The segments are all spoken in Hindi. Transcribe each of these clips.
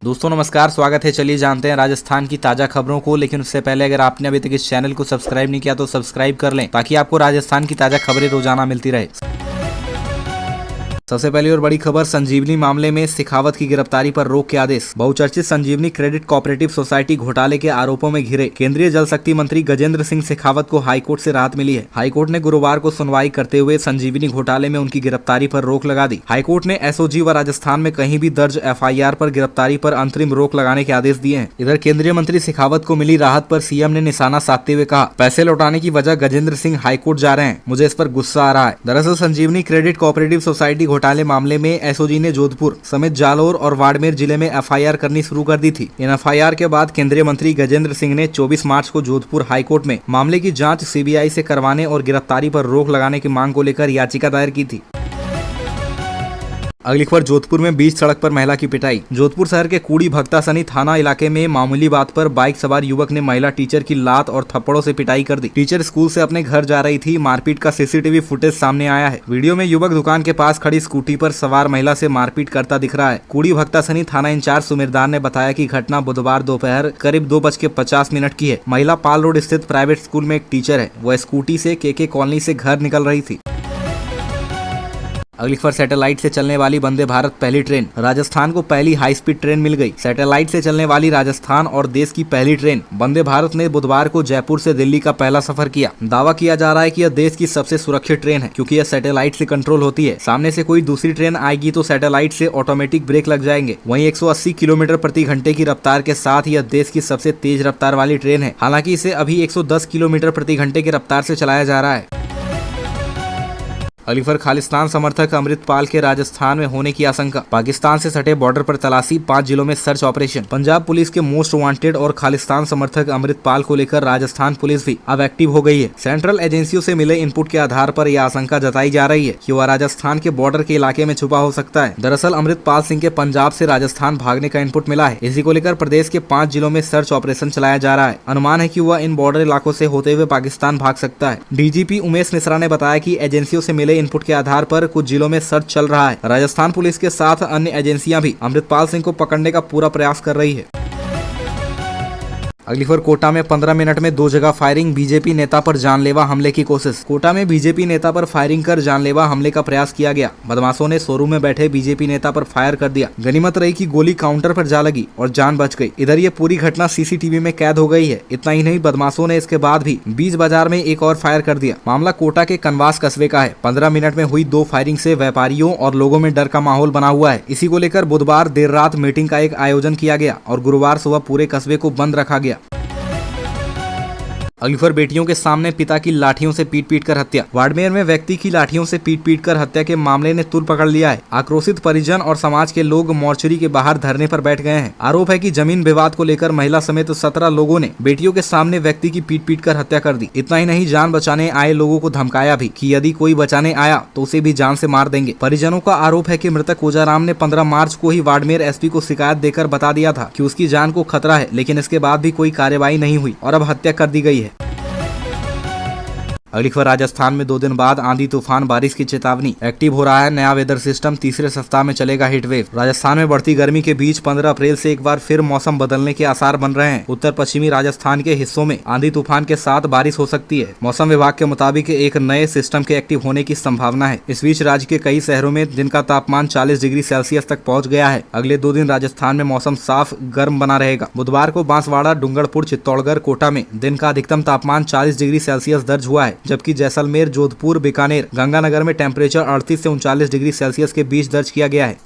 दोस्तों नमस्कार, स्वागत है। चलिए जानते हैं राजस्थान की ताजा खबरों को। लेकिन उससे पहले अगर आपने अभी तक इस चैनल को सब्सक्राइब नहीं किया तो सब्सक्राइब कर लें ताकि आपको राजस्थान की ताजा खबरें रोजाना मिलती रहे। सबसे पहली और बड़ी खबर, संजीवनी मामले में शेखावत की गिरफ्तारी पर रोक के आदेश। बहुचर्चित संजीवनी क्रेडिट कोऑपरेटिव सोसाइटी घोटाले के आरोपों में घिरे केंद्रीय जल शक्ति मंत्री गजेंद्र सिंह शेखावत को हाईकोर्ट से राहत मिली है। हाईकोर्ट ने गुरुवार को सुनवाई करते हुए संजीवनी घोटाले में उनकी गिरफ्तारी पर रोक लगा दी। हाईकोर्ट ने एसओजी व राजस्थान में कहीं भी दर्ज एफआईआर पर गिरफ्तारी पर अंतरिम रोक लगाने के आदेश दिए हैं। इधर केंद्रीय मंत्री शेखावत को मिली राहत पर सीएम ने निशाना साधते हुए कहा, पैसे लौटाने की वजह गजेंद्र सिंह हाईकोर्ट जा रहे हैं, मुझे इस पर गुस्सा आ रहा है। दरअसल संजीवनी क्रेडिट कोऑपरेटिव सोसाइटी घोटाले मामले में एसओजी ने जोधपुर समेत जालोर और बाड़मेर जिले में एफआईआर करनी शुरू कर दी थी। इन एफआईआर के बाद केंद्रीय मंत्री गजेंद्र सिंह ने 24 मार्च को जोधपुर हाईकोर्ट में मामले की जांच सीबीआई से करवाने और गिरफ्तारी पर रोक लगाने की मांग को लेकर याचिका दायर की थी। अगली खबर, जोधपुर में बीच सड़क पर महिला की पिटाई। जोधपुर शहर के कूड़ी भक्तासनी थाना इलाके में मामूली बात पर बाइक सवार युवक ने महिला टीचर की लात और थप्पड़ों से पिटाई कर दी। टीचर स्कूल से अपने घर जा रही थी। मारपीट का सीसीटीवी फुटेज सामने आया है। वीडियो में युवक दुकान के पास खड़ी स्कूटी पर सवार महिला से मारपीट करता दिख रहा है। कूड़ी भक्तासनी थाना इंचार्ज सुमेरदार ने बताया कि घटना बुधवार दोपहर करीब 2:50 की है। महिला पाल रोड स्थित प्राइवेट स्कूल में एक टीचर है। वह स्कूटी से केके कॉलोनी से घर निकल रही थी। अगली खबर, सैटेलाइट से चलने वाली वंदे भारत पहली ट्रेन। राजस्थान को पहली हाई स्पीड ट्रेन मिल गई। सैटेलाइट से चलने वाली राजस्थान और देश की पहली ट्रेन वंदे भारत ने बुधवार को जयपुर से दिल्ली का पहला सफर किया। दावा किया जा रहा है कि यह देश की सबसे सुरक्षित ट्रेन है क्योंकि यह सैटेलाइट से कंट्रोल होती है। सामने से कोई दूसरी ट्रेन आएगी तो सैटेलाइट से ऑटोमेटिक ब्रेक लग जाएंगे। वहीं 180 किलोमीटर प्रति घंटे की रफ्तार के साथ यह देश की सबसे तेज रफ्तार वाली ट्रेन है। हालांकि इसे अभी 110 किलोमीटर प्रति घंटे की रफ्तार से चलाया जा रहा है। अगली खबर, खालिस्तान समर्थक अमृतपाल के राजस्थान में होने की आशंका। पाकिस्तान से सटे बॉर्डर पर तलाशी, 5 जिलों में सर्च ऑपरेशन। पंजाब पुलिस के मोस्ट वांटेड और खालिस्तान समर्थक अमृतपाल को लेकर राजस्थान पुलिस भी अब एक्टिव हो गई है। सेंट्रल एजेंसियों से मिले इनपुट के आधार पर यह आशंका जताई जा रही है कि वह राजस्थान के बॉर्डर के इलाके में छुपा हो सकता है। दरअसल अमृतपाल सिंह के पंजाब से राजस्थान भागने का इनपुट मिला है। इसी को लेकर प्रदेश के 5 जिलों में सर्च ऑपरेशन चलाया जा रहा है। अनुमान है कि वह इन बॉर्डर इलाकों से होते हुए पाकिस्तान भाग सकता है। डीजीपी उमेश मिश्रा ने बताया कि एजेंसियों से मिले इनपुट के आधार पर कुछ जिलों में सर्च चल रहा है। राजस्थान पुलिस के साथ अन्य एजेंसियां भी अमृतपाल सिंह को पकड़ने का पूरा प्रयास कर रही है। अगली खबर, कोटा में 15 मिनट में 2 जगह फायरिंग, बीजेपी नेता पर जानलेवा हमले की कोशिश। कोटा में बीजेपी नेता पर फायरिंग कर जानलेवा हमले का प्रयास किया गया। बदमाशों ने शोरूम में बैठे बीजेपी नेता पर फायर कर दिया। गनीमत रही कि गोली काउंटर पर जा लगी और जान बच गई। इधर ये पूरी घटना सीसीटीवी में कैद हो गई है। इतना ही नहीं, बदमाशों ने इसके बाद भी बीच बाजार में एक और फायर कर दिया। मामला कोटा के कनवास कस्बे का है। 15 मिनट में हुई 2 फायरिंग से व्यापारियों और लोगों में डर का माहौल बना हुआ है। इसी को लेकर बुधवार देर रात मीटिंग का एक आयोजन किया गया और गुरुवार सुबह पूरे कस्बे को बंद रखा गया। अगली खबर, बेटियों के सामने पिता की लाठियों से पीट कर हत्या। बाड़मेर में व्यक्ति की लाठियों से पीट कर हत्या के मामले ने तुल पकड़ लिया है। आक्रोशित परिजन और समाज के लोग मोर्चरी के बाहर धरने पर बैठ गए हैं। आरोप है कि जमीन विवाद को लेकर महिला समेत 17 लोगों ने बेटियों के सामने व्यक्ति की पीट कर हत्या कर दी। इतना ही नहीं, जान बचाने आए लोगों को धमकाया भी कि यदि कोई बचाने आया तो उसे भी जान से मार देंगे। परिजनों का आरोप है कि मृतक कोजाराम ने 15 मार्च को ही बाड़मेर एसपी को शिकायत देकर बता दिया था कि उसकी जान को खतरा है, लेकिन इसके बाद भी कोई कार्रवाई नहीं हुई और अब हत्या कर दी गई है। अगली खबर, राजस्थान में 2 दिन बाद आंधी तूफान बारिश की चेतावनी। एक्टिव हो रहा है नया वेदर सिस्टम। तीसरे सप्ताह में चलेगा हीट वेव। राजस्थान में बढ़ती गर्मी के बीच 15 अप्रैल से एक बार फिर मौसम बदलने के आसार बन रहे हैं। उत्तर पश्चिमी राजस्थान के हिस्सों में आंधी तूफान के साथ बारिश हो सकती है। मौसम विभाग के मुताबिक एक नए सिस्टम के एक्टिव होने की संभावना है। इस बीच राज्य के कई शहरों में दिन का तापमान 40 डिग्री सेल्सियस तक पहुँच गया है। अगले 2 दिन राजस्थान में मौसम साफ गर्म बना रहेगा। बुधवार को बांसवाड़ा, डूंगरपुर, चित्तौड़गढ़, कोटा में दिन का अधिकतम तापमान 40 डिग्री सेल्सियस दर्ज हुआ है, जबकि जैसलमेर, जोधपुर, बीकानेर, गंगानगर में टेम्परेचर 38 से 39 डिग्री सेल्सियस के बीच दर्ज किया गया है।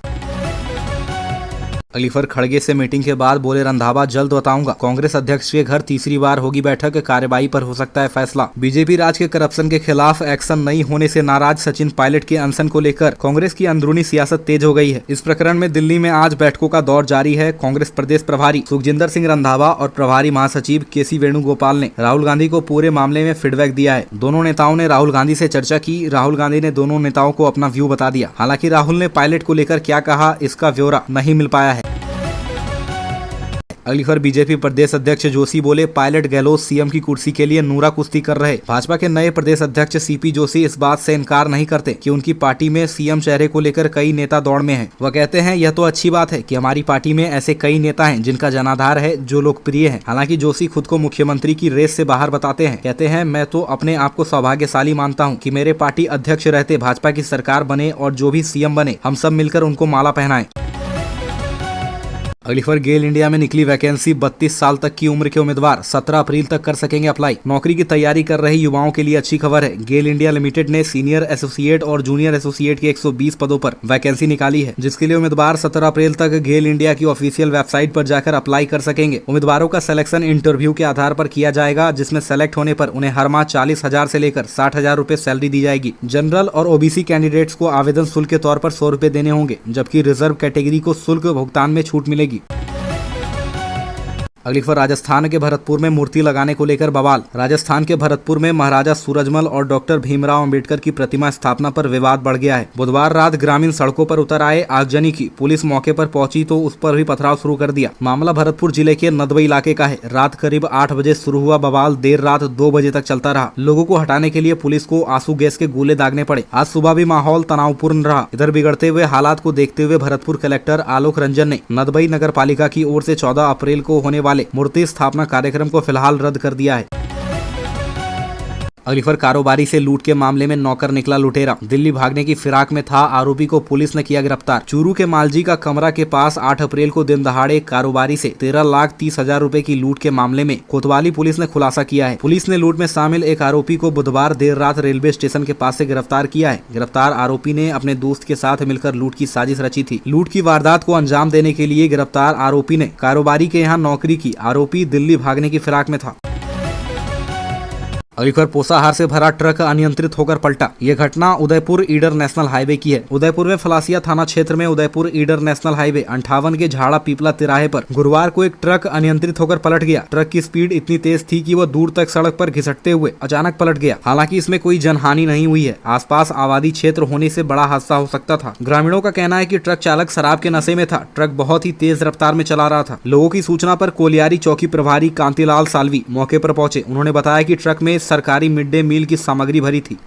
अगली खबर, खड़गे से मीटिंग के बाद बोले रंधावा, जल्द बताऊंगा। कांग्रेस अध्यक्ष के घर तीसरी बार होगी बैठक, कार्यवाही पर हो सकता है फैसला। बीजेपी राज के करप्शन के खिलाफ एक्शन नहीं होने से नाराज सचिन पायलट के अनशन को लेकर कांग्रेस की अंदरूनी सियासत तेज हो गई है। इस प्रकरण में दिल्ली में आज बैठकों का दौर जारी है। कांग्रेस प्रदेश प्रभारी सुखजिंदर सिंह रंधावा और प्रभारी महासचिव केसी वेणुगोपाल ने राहुल गांधी को पूरे मामले में फीडबैक दिया है। दोनों नेताओं ने राहुल गांधी से चर्चा की। राहुल गांधी ने दोनों नेताओं को अपना व्यू बता दिया। हालांकि राहुल ने पायलट को लेकर क्या कहा, इसका ब्यौरा नहीं मिल पाया है। अगली खबर बीजेपी प्रदेश अध्यक्ष जोशी बोले पायलट गहलोत सीएम की कुर्सी के लिए नूरा कुश्ती कर रहे। भाजपा के नए प्रदेश अध्यक्ष सीपी जोशी इस बात से इनकार नहीं करते कि उनकी पार्टी में सीएम चेहरे को लेकर कई नेता दौड़ में हैं। वह कहते हैं यह तो अच्छी बात है कि हमारी पार्टी में ऐसे कई नेता हैं जिनका जनाधार है, जो लोकप्रिय है। हालांकि जोशी खुद को मुख्यमंत्री की रेस से बाहर बताते हैं। कहते हैं मैं तो अपने आप को सौभाग्यशाली मानता हूँ कि मेरे पार्टी अध्यक्ष रहते भाजपा की सरकार बने और जो भी सीएम बने हम सब मिलकर उनको माला पहनाएं। अगली खबर गेल इंडिया में निकली वैकेंसी 32 साल तक की उम्र के उम्मीदवार 17 अप्रैल तक कर सकेंगे अप्लाई। नौकरी की तैयारी कर रहे युवाओं के लिए अच्छी खबर है। गेल इंडिया लिमिटेड ने सीनियर एसोसिएट और जूनियर एसोसिएट के 120 पदों पर वैकेंसी निकाली है, जिसके लिए उम्मीदवार 17 अप्रैल तक गेल इंडिया की ऑफिशियल वेबसाइट पर जाकर अप्लाई कर सकेंगे। उम्मीदवारों का सिलेक्शन इंटरव्यू के आधार पर किया जाएगा, जिसमें सेलेक्ट होने पर उन्हें हर माह 40,000 से लेकर 60,000 रुपए सैलरी दी जाएगी। जनरल और ओबीसी कैंडिडेट्स को आवेदन शुल्क के तौर पर 100 रुपए देने होंगे, जबकि रिजर्व कैटेगरी को शुल्क भुगतान में छूट मिलेगी। अगली खबर राजस्थान के भरतपुर में मूर्ति लगाने को लेकर बवाल। राजस्थान के भरतपुर में महाराजा सूरजमल और डॉक्टर भीमराव अंबेडकर की प्रतिमा स्थापना पर विवाद बढ़ गया है। बुधवार रात ग्रामीण सड़कों पर उतर आए आगजनी की पुलिस मौके पर पहुंची तो उस पर भी पथराव शुरू कर दिया। मामला भरतपुर जिले के नदबई इलाके का है। रात करीब 8 बजे शुरू हुआ बवाल देर रात 2 बजे तक चलता रहा। लोगों को हटाने के लिए पुलिस को आंसू गैस के गोले दागने पड़े। आज सुबह भी माहौल तनावपूर्ण रहा। इधर बिगड़ते हुए हालात को देखते हुए भरतपुर कलेक्टर आलोक रंजन ने नदबई नगर पालिका की ओर से 14 अप्रैल को होने वाले मूर्ति स्थापना कार्यक्रम को फिलहाल रद्द कर दिया है। अगली खबर कारोबारी से लूट के मामले में नौकर निकला लुटेरा। दिल्ली भागने की फिराक में था आरोपी को पुलिस ने किया गिरफ्तार। चूरू के मालजी का कमरा के पास 8 अप्रैल को दिन दहाड़े कारोबारी से 13,30,000 रुपए की लूट के मामले में कोतवाली पुलिस ने खुलासा किया है। पुलिस ने लूट में शामिल एक आरोपी को बुधवार देर रात रेलवे स्टेशन के पास से गिरफ्तार किया है। गिरफ्तार आरोपी ने अपने दोस्त के साथ मिलकर लूट की साजिश रची थी। लूट की वारदात को अंजाम देने के लिए गिरफ्तार आरोपी ने कारोबारी के यहाँ नौकरी की। आरोपी दिल्ली भागने की फिराक में था। अगली खबर पोसाहार से भरा ट्रक अनियंत्रित होकर पलटा। यह घटना उदयपुर ईडर नेशनल हाईवे की है। उदयपुर में फलासिया थाना क्षेत्र में उदयपुर ईडर नेशनल हाईवे 58 के झाड़ा पीपला तिराहे पर गुरुवार को एक ट्रक अनियंत्रित होकर पलट गया। ट्रक की स्पीड इतनी तेज थी कि वह दूर तक सड़क पर घिसटते हुए अचानक पलट गया। हालांकि इसमें कोई जनहानि नहीं हुई है। आसपास आबादी क्षेत्र होने से बड़ा हादसा हो सकता था। ग्रामीणों का कहना है कि ट्रक चालक शराब के नशे में था। ट्रक बहुत ही तेज रफ्तार में चला रहा था। लोगों की सूचना पर कोलियारी चौकी प्रभारी कांतिलाल सालवी मौके पर पहुंचे। उन्होंने बताया कि ट्रक में सरकारी मिड डे मील की सामग्री भरी थी।